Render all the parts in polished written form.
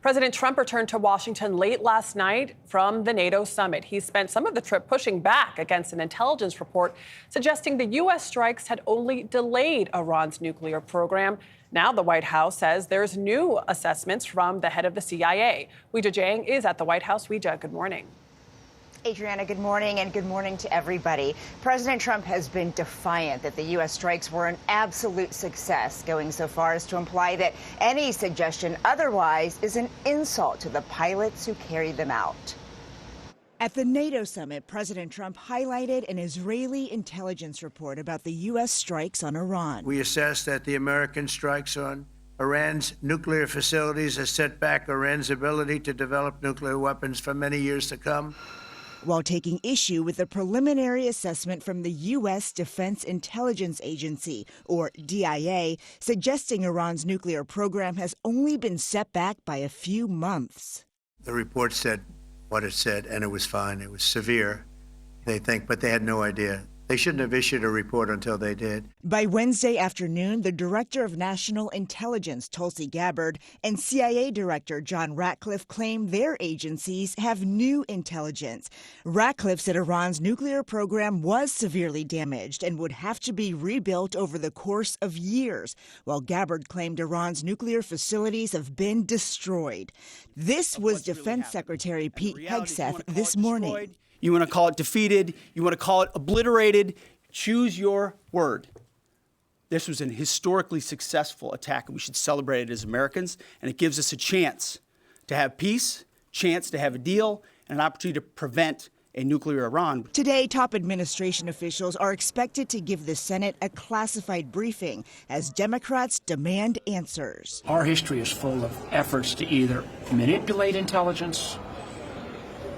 President Trump returned to Washington late last night from the NATO summit. He spent some of the trip pushing back against an intelligence report suggesting the U.S. strikes had only delayed Iran's nuclear program. Now the White House says there's new assessments from the head of the CIA. Weijia Jiang is at the White House. Weijia, good morning. Adriana, good morning, and good morning to everybody. President Trump has been defiant that the U.S. strikes were an absolute success, going so far as to imply that any suggestion otherwise is an insult to the pilots who carried them out. At the NATO summit, President Trump highlighted an Israeli intelligence report about the U.S. strikes on Iran. We assess that the American strikes on Iran's nuclear facilities has set back Iran's ability to develop nuclear weapons for many years to come, while taking issue with the preliminary assessment from the U.S. Defense Intelligence Agency, or DIA, suggesting Iran's nuclear program has only been set back by a few months. The report said what it said, and it was fine. It was severe, they think, but they had no idea. They shouldn't have issued a report until they did. By Wednesday afternoon, the Director of National Intelligence, Tulsi Gabbard, and CIA Director John Ratcliffe claimed their agencies have new intelligence. Ratcliffe said Iran's nuclear program was severely damaged and would have to be rebuilt over the course of years, while Gabbard claimed Iran's nuclear facilities have been destroyed. This was Defense Secretary Pete Hegseth this morning. You want to call it defeated, you want to call it obliterated, choose your word. This was an historically successful attack, and we should celebrate it as Americans, and it gives us a chance to have peace, chance to have a deal, and an opportunity to prevent a nuclear Iran. Today, top administration officials are expected to give the Senate a classified briefing as Democrats demand answers. Our history is full of efforts to either manipulate intelligence,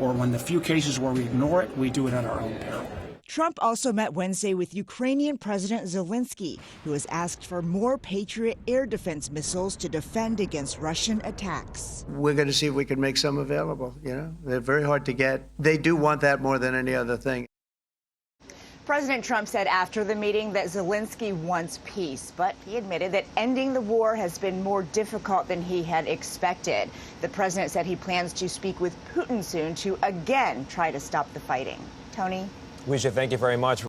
or when the few cases where we ignore it, we do it at our own peril. Trump also met Wednesday with Ukrainian President Zelensky, who has asked for more Patriot air defense missiles to defend against Russian attacks. We're going to see if we can make some available. They're very hard to get. They do want that more than any other thing. President Trump said after the meeting that Zelensky wants peace, but he admitted that ending the war has been more difficult than he had expected. The president said he plans to speak with Putin soon to again try to stop the fighting. Tony? Weijia, thank you very much.